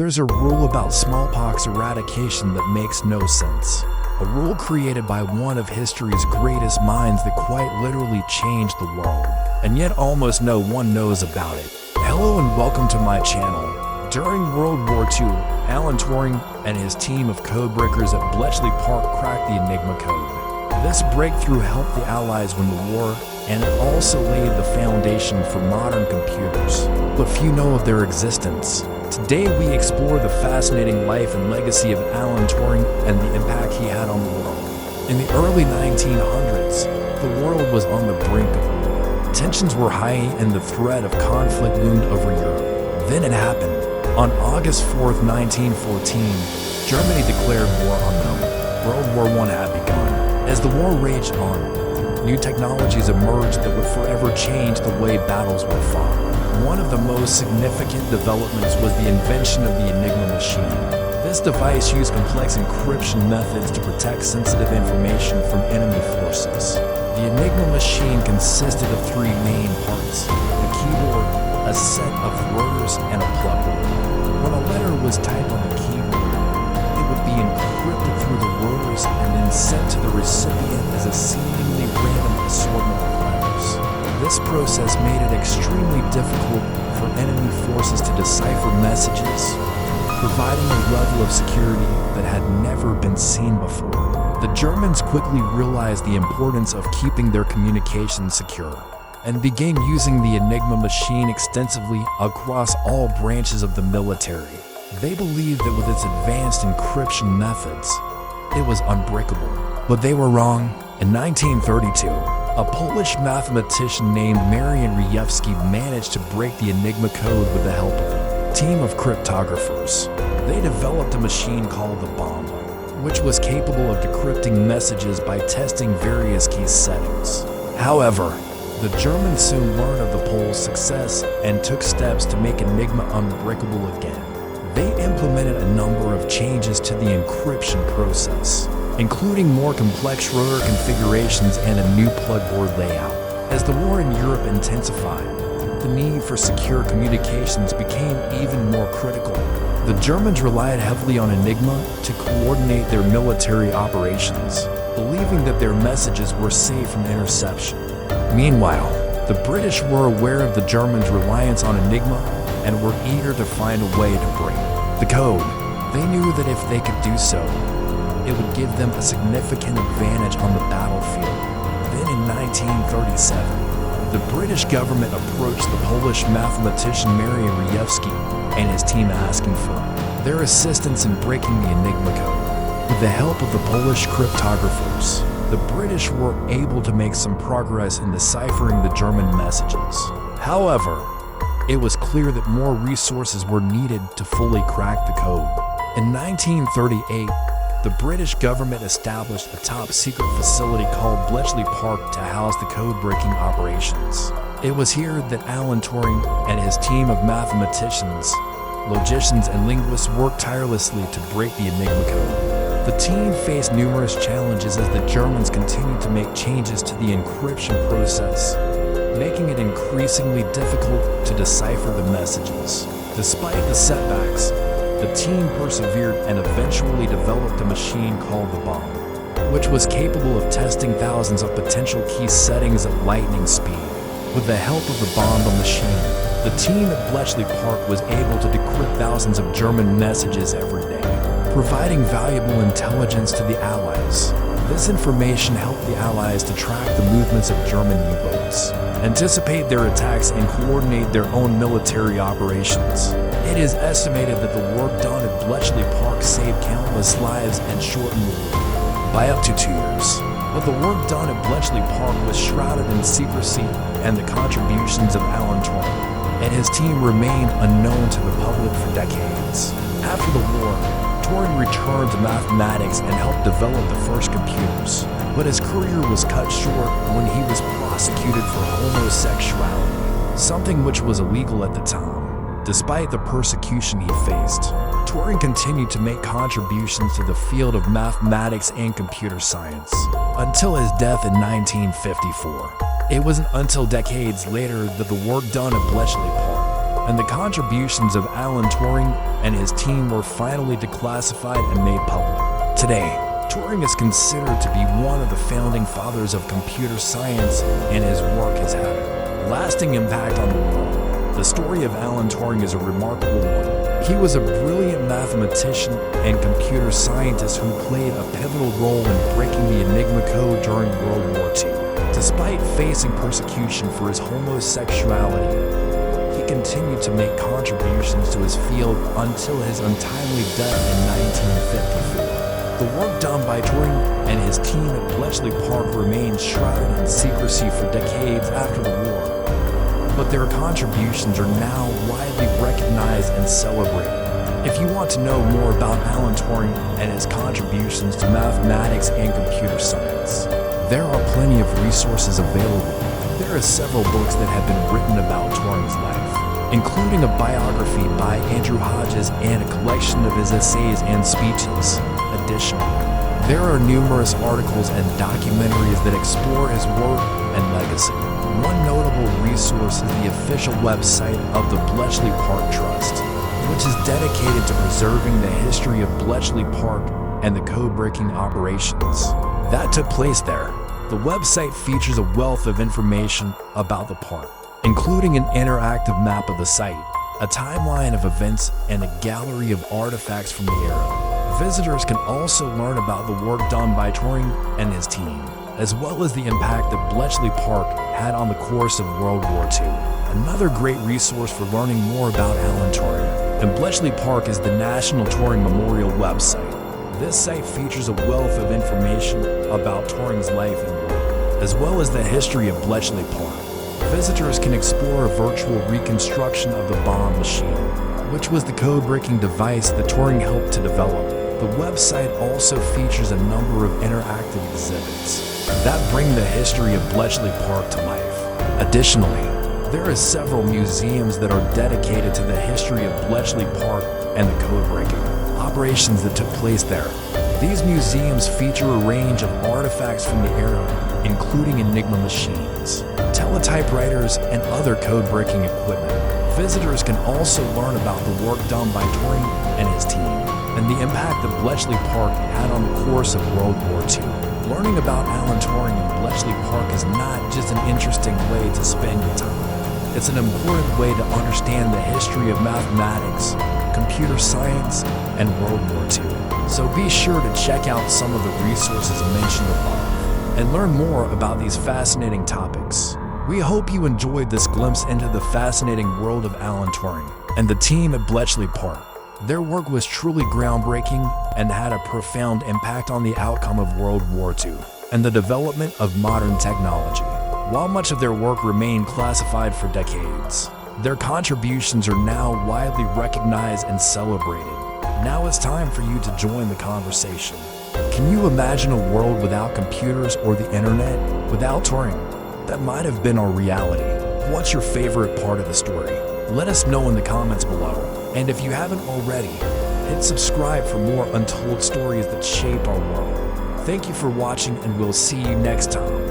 There's a rule about smallpox eradication that makes no sense. A rule created by one of history's greatest minds that quite literally changed the world. And yet almost no one knows about it. Hello and welcome to my channel. During World War II, Alan Turing and his team of codebreakers at Bletchley Park cracked the Enigma code. This breakthrough helped the Allies win the war, and it also laid the foundation for modern computers. But few know of their existence. Today we explore the fascinating life and legacy of Alan Turing and the impact he had on the world. In the early 1900s, the world was on the brink of war. Tensions were high and the threat of conflict loomed over Europe. Then it happened. On August 4, 1914, Germany declared war on them. World War I had begun. As the war raged on, new technologies emerged that would forever change the way battles were fought. One of the most significant developments was the invention of the Enigma machine. This device used complex encryption methods to protect sensitive information from enemy forces. The Enigma machine consisted of three main parts: a keyboard, a set of rotors, and a plugboard. When a letter was typed on the keyboard, it would be encrypted through the rotors and then sent to the recipient as a seemingly random assortment of letters. This process made it extremely difficult for enemy forces to decipher messages, providing a level of security that had never been seen before. The Germans quickly realized the importance of keeping their communications secure, and began using the Enigma machine extensively across all branches of the military. They believed that with its advanced encryption methods, it was unbreakable. But they were wrong. In 1932, a Polish mathematician named Marian Rejewski managed to break the Enigma code with the help of a team of cryptographers. They developed a machine called the bomb, which was capable of decrypting messages by testing various key settings. However, the Germans soon learned of the Poles' success and took steps to make Enigma unbreakable again. They implemented a number of changes to the encryption process, including more complex rotor configurations and a new plugboard layout. As the war in Europe intensified, the need for secure communications became even more critical. The Germans relied heavily on Enigma to coordinate their military operations, believing that their messages were safe from interception. Meanwhile, the British were aware of the Germans' reliance on Enigma and were eager to find a way to break the code. They knew that if they could do so, it would give them a significant advantage on the battlefield. Then in 1937, the British government approached the Polish mathematician Marian Rejewski and his team asking for their assistance in breaking the Enigma code. With the help of the Polish cryptographers, the British were able to make some progress in deciphering the German messages. However, it was clear that more resources were needed to fully crack the code. In 1938, the British government established a top-secret facility called Bletchley Park to house the code-breaking operations. It was here that Alan Turing and his team of mathematicians, logicians, and linguists worked tirelessly to break the Enigma code. The team faced numerous challenges as the Germans continued to make changes to the encryption process, making it increasingly difficult to decipher the messages. Despite the setbacks, the team persevered and eventually developed a machine called the bomb, which was capable of testing thousands of potential key settings at lightning speed. With the help of the bomb machine, the team at Bletchley Park was able to decrypt thousands of German messages every day, providing valuable intelligence to the Allies. This information helped the Allies to track the movements of German U-boats, anticipate their attacks, and coordinate their own military operations. It is estimated that the work done at Bletchley Park saved countless lives and shortened the war by up to 2 years. But the work done at Bletchley Park was shrouded in secrecy, and the contributions of Alan Turing and his team remained unknown to the public for decades. After the war, Turing returned to mathematics and helped develop the first computers. But his career was cut short when he was prosecuted for homosexuality, something which was illegal at the time. Despite the persecution he faced, Turing continued to make contributions to the field of mathematics and computer science, until his death in 1954. It wasn't until decades later that the work done at Bletchley Park and the contributions of Alan Turing and his team were finally declassified and made public. Today, Turing is considered to be one of the founding fathers of computer science, and his work has had a lasting impact on the world. The story of Alan Turing is a remarkable one. He was a brilliant mathematician and computer scientist who played a pivotal role in breaking the Enigma code during World War II. Despite facing persecution for his homosexuality, he continued to make contributions to his field until his untimely death in 1954. The work done by Turing and his team at Bletchley Park remained shrouded in secrecy for decades after the war, but their contributions are now widely recognized and celebrated. If you want to know more about Alan Turing and his contributions to mathematics and computer science, there are plenty of resources available. There are several books that have been written about Turing's life, including a biography by Andrew Hodges and a collection of his essays and speeches. Additionally, there are numerous articles and documentaries that explore his work and legacy. One notable resource is the official website of the Bletchley Park Trust, which is dedicated to preserving the history of Bletchley Park and the code-breaking operations that took place there. The website features a wealth of information about the park, including an interactive map of the site, a timeline of events, and a gallery of artifacts from the era. Visitors can also learn about the work done by Turing and his team, as well as the impact that Bletchley Park had on the course of World War II. Another great resource for learning more about Alan Turing and Bletchley Park is the National Turing Memorial website. This site features a wealth of information about Turing's life and work, as well as the history of Bletchley Park. Visitors can explore a virtual reconstruction of the bomb machine, which was the code-breaking device that Turing helped to develop. The website also features a number of interactive exhibits that bring the history of Bletchley Park to life. Additionally, there are several museums that are dedicated to the history of Bletchley Park and the code-breaking operations that took place there. These museums feature a range of artifacts from the era, including Enigma machines, teletypewriters, and other code-breaking equipment. Visitors can also learn about the work done by Turing and his team, and the impact that Bletchley Park had on the course of World War II. Learning about Alan Turing and Bletchley Park is not just an interesting way to spend your time. It's an important way to understand the history of mathematics, computer science, and World War II. So be sure to check out some of the resources mentioned above and learn more about these fascinating topics. We hope you enjoyed this glimpse into the fascinating world of Alan Turing and the team at Bletchley Park. Their work was truly groundbreaking and had a profound impact on the outcome of World War II and the development of modern technology. While much of their work remained classified for decades, their contributions are now widely recognized and celebrated. Now it's time for you to join the conversation. Can you imagine a world without computers or the internet? Without Turing? That might have been our reality. What's your favorite part of the story? Let us know in the comments below. And if you haven't already, hit subscribe for more untold stories that shape our world. Thank you for watching, and we'll see you next time.